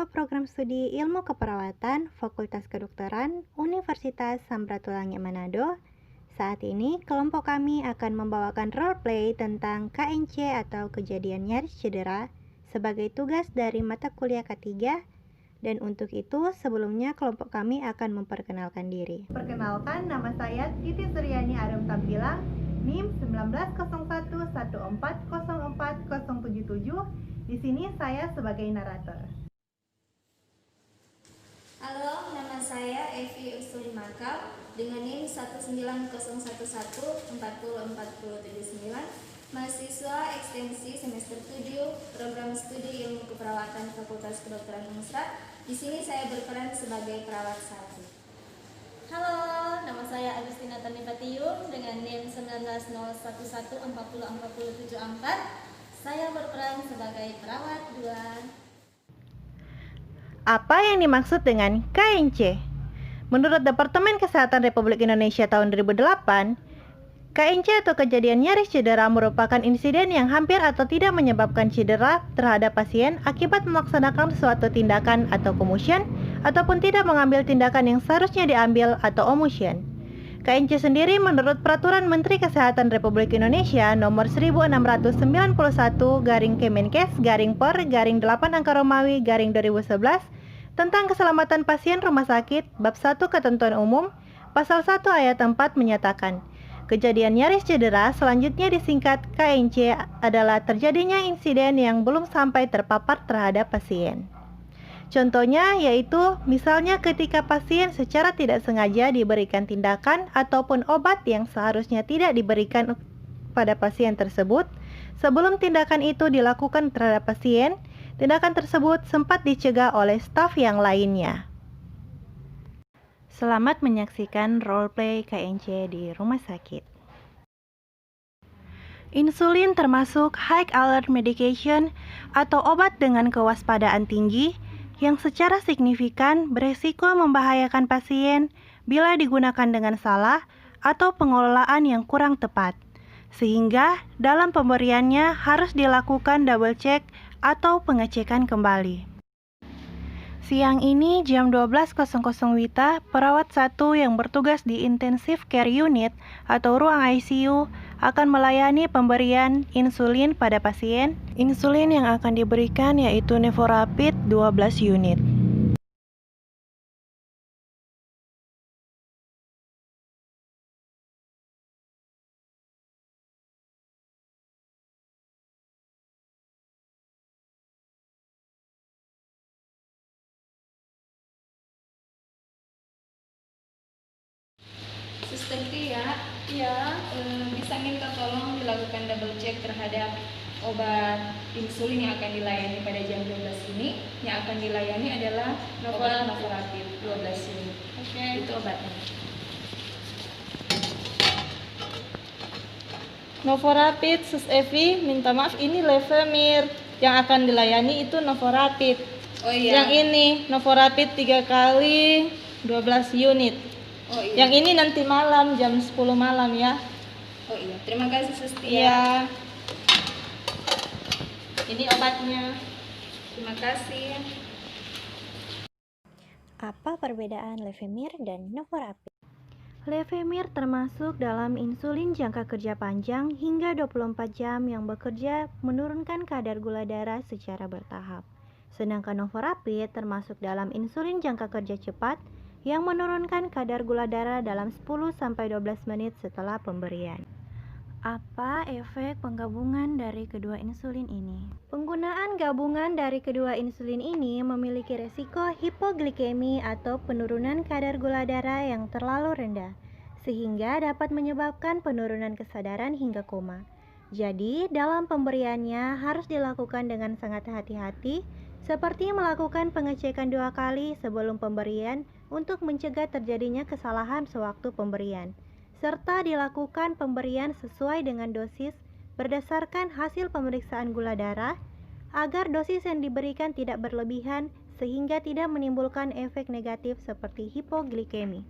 Program Studi Ilmu Keperawatan Fakultas Kedokteran Universitas Samratulangi Manado. Saat ini kelompok kami akan membawakan roleplay tentang KNC atau kejadian nyaris cedera sebagai tugas dari mata kuliah K3. Dan untuk itu sebelumnya kelompok kami akan memperkenalkan diri. Perkenalkan, nama saya Titi Suryani Adam Tampilang, NIM 190114040077. Di sini saya sebagai narator. Halo, nama saya Evi Usturi Makau dengan NIM 19011404079, mahasiswa ekstensi semester 7 Program Studi Ilmu Keperawatan Fakultas Kedokteran Unsra. Di sini saya berperan sebagai perawat 1. Halo, nama saya Agustina Tanipatium dengan NIM 190114040074. Saya berperan sebagai perawat 2. Apa yang dimaksud dengan KNC? Menurut Departemen Kesehatan Republik Indonesia tahun 2008, KNC atau kejadian nyaris cedera merupakan insiden yang hampir atau tidak menyebabkan cedera terhadap pasien akibat melaksanakan suatu tindakan atau commotion ataupun tidak mengambil tindakan yang seharusnya diambil atau omission. KNC sendiri menurut Peraturan Menteri Kesehatan Republik Indonesia nomor 1691/Kemenkes/Per/8 tentang keselamatan pasien rumah sakit bab 1 Ketentuan Umum pasal 1 ayat 4 menyatakan kejadian nyaris cedera selanjutnya disingkat KNC adalah terjadinya insiden yang belum sampai terpapar terhadap pasien. Contohnya yaitu misalnya ketika pasien secara tidak sengaja diberikan tindakan ataupun obat yang seharusnya tidak diberikan pada pasien tersebut. Sebelum tindakan itu dilakukan terhadap pasien, tindakan tersebut sempat dicegah oleh staf yang lainnya. Selamat menyaksikan roleplay KNC di rumah sakit. Insulin termasuk high alert medication atau obat dengan kewaspadaan tinggi yang secara signifikan beresiko membahayakan pasien bila digunakan dengan salah atau pengelolaan yang kurang tepat, sehingga dalam pemberiannya harus dilakukan double check atau pengecekan kembali. Siang ini jam 12.00 WITA, perawat 1 yang bertugas di Intensive Care Unit atau ruang ICU akan melayani pemberian insulin pada pasien. Insulin yang akan diberikan yaitu Neforapid 12 unit. Suster Tia, bisa minta tolong dilakukan double check terhadap obat insulin yang akan dilayani pada jam 12 ini. Yang akan dilayani adalah obat Novorapid 12 unit. Oke. Itu obatnya. Novorapid, Sus Evi, minta maaf ini Levemir. Yang akan dilayani itu Novorapid. Oh iya. Yang ini Novorapid 3 kali 12 unit. Oh iya. Yang ini nanti malam jam 10 malam ya. Oh iya. Terima kasih Suster Tia. Iya. Ini obatnya. Terima kasih. Apa perbedaan Levemir dan Novorapid? Levemir termasuk dalam insulin jangka kerja panjang hingga 24 jam yang bekerja menurunkan kadar gula darah secara bertahap. Sedangkan Novorapid termasuk dalam insulin jangka kerja cepat yang menurunkan kadar gula darah dalam 10-12 menit setelah pemberian. Apa efek penggabungan dari kedua insulin ini? Penggunaan gabungan dari kedua insulin ini memiliki resiko hipoglikemi atau penurunan kadar gula darah yang terlalu rendah, sehingga dapat menyebabkan penurunan kesadaran hingga koma. Jadi, dalam pemberiannya harus dilakukan dengan sangat hati-hati, seperti melakukan pengecekan 2 kali sebelum pemberian untuk mencegah terjadinya kesalahan sewaktu pemberian, serta dilakukan pemberian sesuai dengan dosis berdasarkan hasil pemeriksaan gula darah, agar dosis yang diberikan tidak berlebihan sehingga tidak menimbulkan efek negatif seperti hipoglikemi.